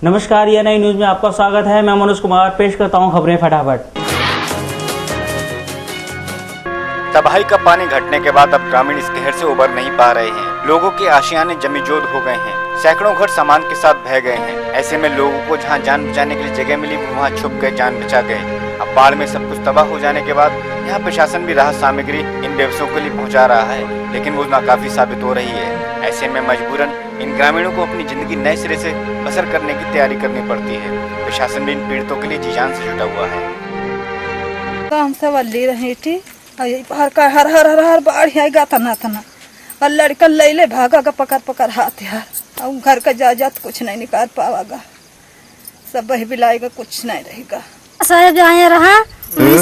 नमस्कार, ये नई न्यूज में आपका स्वागत है। मैं मनोज कुमार पेश करता हूं खबरें फटाफट। तबाही का पानी घटने के बाद अब ग्रामीण इस कहर से उबर नहीं पा रहे हैं। लोगों के आशियाने जमीजोद हो गए हैं। सैकड़ों घर सामान के साथ बह गए हैं। ऐसे में लोगों को जहां जान बचाने के लिए जगह मिली वहां छुप गए जान बचा गए। अब बाढ़ में सब कुछ तबाह हो जाने के बाद यहाँ प्रशासन भी राहत सामग्री इन बेबसों के लिए पहुँचा रहा है, लेकिन वो नाकाफी साबित हो रही है। ऐसे में मजबूरन इन ग्रामीणों को अपनी जिंदगी नए सिरे से बसर करने की तैयारी करनी पड़ती है। प्रशासन भी इन पीड़ितों के लिए जी जान से जुटा हुआ है। हम सब अल्ली रही थी, हर हर हर हर हर बाढ़ आएगा तना तना और लड़का ले ले भागा का पकड़ हाथ यार, और घर का जायदाद कुछ नहीं निकाल पावागा, सब बह बिलाएगा, कुछ नहीं रहेगा। साहब आए रहा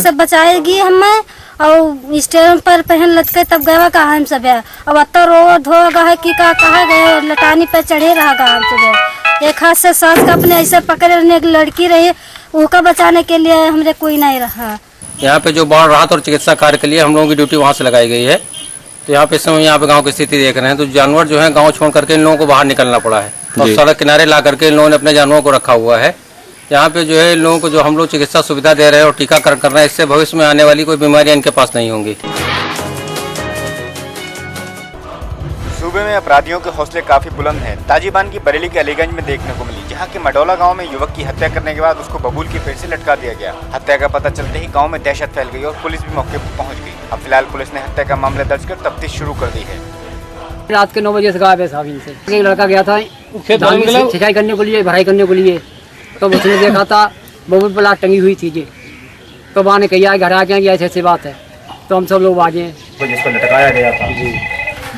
सब बचाएगी हमें, और स्टेशन पर पहन लटके तब गए कहा हम सब है। अब अत्ता रो धो गए कि कहा गए लटानी पे चढ़े रहा हम सब। एक हाथ से सांस का अपने ऐसे पकड़े रहने एक लड़की रही, उसका बचाने के लिए हमरे कोई नहीं रहा। यहाँ पे जो बाढ़ राहत और चिकित्सा कार्य के लिए हम लोगों की ड्यूटी वहाँ से लगाई गई है। तो यहाँ पे इस समय यहाँ पे गांव की स्थिति देख रहे हैं, तो जानवर जो है गांव छोड़ करके इन लोगों को बाहर निकलना पड़ा है और सड़क किनारे ला करके इन लोगों ने अपने जानवरों को रखा हुआ है। यहाँ पे जो है इन लोगों को जो हम लोग चिकित्सा सुविधा दे रहे हैं और टीकाकरण कर रहे हैं, इससे भविष्य में आने वाली कोई बीमारियां इनके पास नहीं होंगी। सूबे में अपराधियों के हौसले काफी बुलंद हैं। ताजिबान की बरेली के अलीगंज में देखने को मिली, जहां के मडौला गांव में युवक की हत्या करने के बाद उसको बबूल के पेड़ से लटका दिया गया। हत्या का पता चलते ही गांव में दहशत फैल गई और पुलिस भी मौके पर पहुंच गई। अब फिलहाल पुलिस ने हत्या का मामला दर्ज कर तफ्तीश शुरू कर दी है। रात के 9 बजे से गायब है साहब इनसे। एक लड़का गया था सिंचाई करने के लिए, भराई करने के लिए, तो उसने देखा था बबूल पर लाट टंगी हुई थी जी। तो वहाँ ने कहा घर आ गया कि ऐसी बात है, तो हम सब लोग आ गए। जिसको लटकाया गया था जी,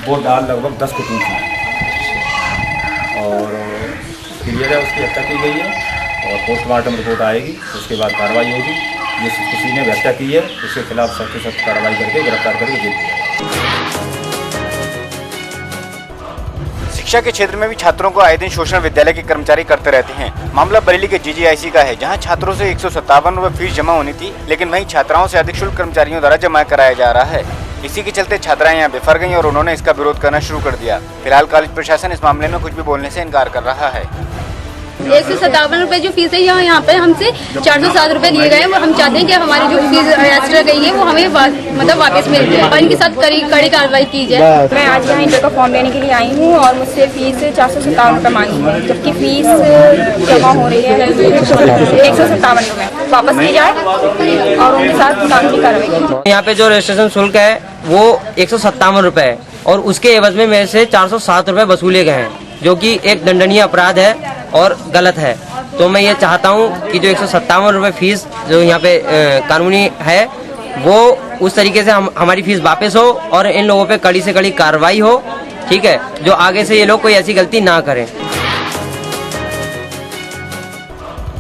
वो डाल लगभग 10 फुट ऊँची और क्लियर है, उसकी हत्या की गई है और पोस्टमार्टम रिपोर्ट आएगी, उसके बाद कार्रवाई होगी। जिस किसी ने हत्या की है उसके खिलाफ सख्त से सख्त कार्रवाई करके गिरफ्तार करके जेल भेजा। शिक्षा के क्षेत्र में भी छात्रों को आए दिन शोषण विद्यालय के कर्मचारी करते रहते हैं। मामला बरेली के जीजीआईसी का है, जहां छात्रों से 157 रुपए फीस जमा होनी थी, लेकिन वहीं छात्राओं से अधिक शुल्क कर्मचारियों द्वारा जमा कराया जा रहा है। इसी के चलते छात्राएं यहाँ बेफर गईं और उन्होंने इसका विरोध करना शुरू कर दिया। फिलहाल कॉलेज प्रशासन इस मामले में कुछ भी बोलने से इनकार कर रहा है। 157 रुपए जो फीस है यहाँ पे हमसे 407 रुपए लिए गए। वो हम चाहते हैं कि हमारी जो फीस एक्स्ट्रा गई है वो हमें मतलब वापस मिल जाए और इनके साथ कड़ी कार्रवाई की जाए। मैं आज यहाँ इंटर का फॉर्म लेने के लिए आई हूँ और मुझसे फीस 457 रुपए मांगी है, जबकि फीस जमा हो रही है 157 रुपए। वापस की जाए और उनके साथ कानूनी कार्रवाई की। यहाँ पे जो रजिस्ट्रेशन शुल्क है वो 157 रुपए है और उसके एवज में मेरे से 407 रुपए वसूले गए हैं, जो कि एक दंडनीय अपराध है और गलत है। तो मैं ये चाहता हूँ कि जो 157 रुपए फीस जो यहाँ पे कानूनी है वो उस तरीके से हमारी फीस वापस हो और इन लोगों पे कड़ी से कड़ी कार्रवाई हो, ठीक है, जो आगे से ये लोग कोई ऐसी गलती ना करें।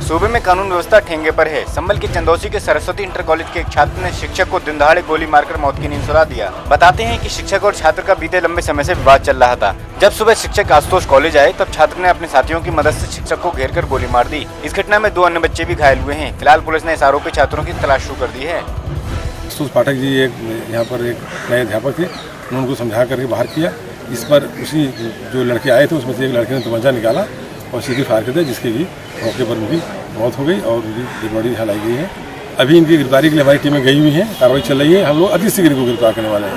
सूबे में कानून व्यवस्था ठेंगे पर है। संभल के चंदौसी के सरस्वती इंटर कॉलेज के एक छात्र ने शिक्षक को दिन दहाड़े गोली मारकर मौत की नींद सुला दिया। बताते हैं कि शिक्षक और छात्र का बीते लंबे समय से विवाद चल रहा था। जब सुबह शिक्षक आशुतोष कॉलेज आए तब छात्र ने अपने साथियों की मदद से शिक्षक को घेर कर गोली मार दी। इस घटना में 2 अन्य बच्चे भी घायल हुए हैं। फिलहाल पुलिस ने इस आरोपी छात्रों की तलाश शुरू कर दी है। आशुतोष पाठक जी यहाँ पर एक नए अध्यापक थे, उन्होंने उनको समझा करके बाहर किया। इस पर उसी जो लड़के आए थे उसमें से एक लड़के ने तमंचा निकाला और सीधे फायर कर दिया, जिसकी भी मौके पर उनकी मौत हो गई और उनकी डेड बॉडी यहाँ लाई गई है। अभी इनकी गिरफ्तारी के लिए हमारी टीमें गई हुई हैं, कार्रवाई चल रही है। हम लोग अति शीघ्र को गिरफ्तार करने वाले हैं।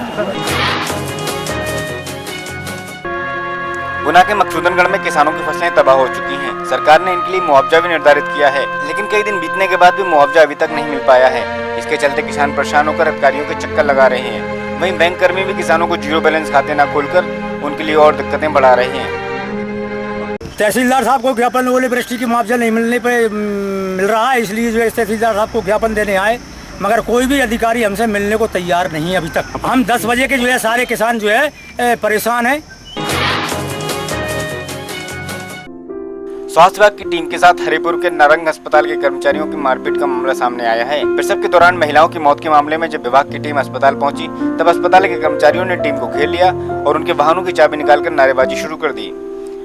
गुना के मकसूदनगढ़ में किसानों की फसलें तबाह हो चुकी हैं। सरकार ने इनके लिए मुआवजा भी निर्धारित किया है, लेकिन कई दिन बीतने के बाद भी मुआवजा अभी तक नहीं मिल पाया है। इसके चलते किसान परेशान होकर अधिकारियों के चक्कर लगा रहे हैं। वहीं बैंक कर्मी भी किसानों को जीरो बैलेंस खाते न खोलकर उनके लिए और दिक्कतें बढ़ा रहे हैं। तहसीलदार साहब को ज्ञापन ओलावृष्टि की मुआवजा नहीं मिलने पे मिल रहा है, इसलिए जो है तहसीलदार साहब को ज्ञापन देने आए, मगर कोई भी अधिकारी हमसे मिलने को तैयार नहीं है अभी तक। हम 10 बजे के जो है सारे किसान जो है परेशान हैं। स्वास्थ्य विभाग की टीम के साथ हरिपुर के नारंग अस्पताल के कर्मचारियों की मारपीट का मामला सामने आया है। प्रसव के दौरान महिलाओं की मौत के मामले में जब विभाग की टीम अस्पताल पहुंची तब अस्पताल के कर्मचारियों ने टीम को घेर लिया और उनके वाहनों की चाबी निकालकर नारेबाजी शुरू कर दी।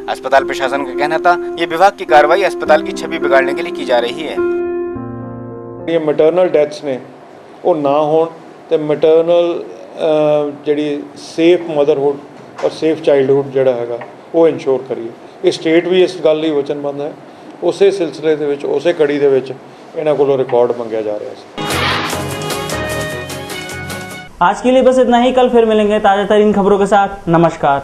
अस्पताल प्रशासन का कहना था ये विभाग की कार्रवाई अस्पताल की छवि बिगाड़ने के लिए की जा रही है। ये मैटरनल डेथ्स ने वो ना होण ते मैटरनल जिहड़ी सेफ मदरहुड और सेफ चाइल्डहुड जिहड़ा हैगा वो इंश्योर करिए। ये स्टेट भी इस गल ਲਈ वचनबद्ध है ਉਸੇ ਸਿਲਸਿਲੇ ਦੇ ਵਿੱਚ ਉਸੇ ਕੜੀ ਦੇ ਵਿੱਚ ਇਹਨਾਂ ਕੋਲੋਂ ਰਿਕਾਰਡ ਮੰਗਿਆ ਜਾ ਰਿਹਾ ਸੀ। आज के लिए बस इतना ही। कल फिर मिलेंगे ताज़ा तरीन खबरों के साथ। नमस्कार।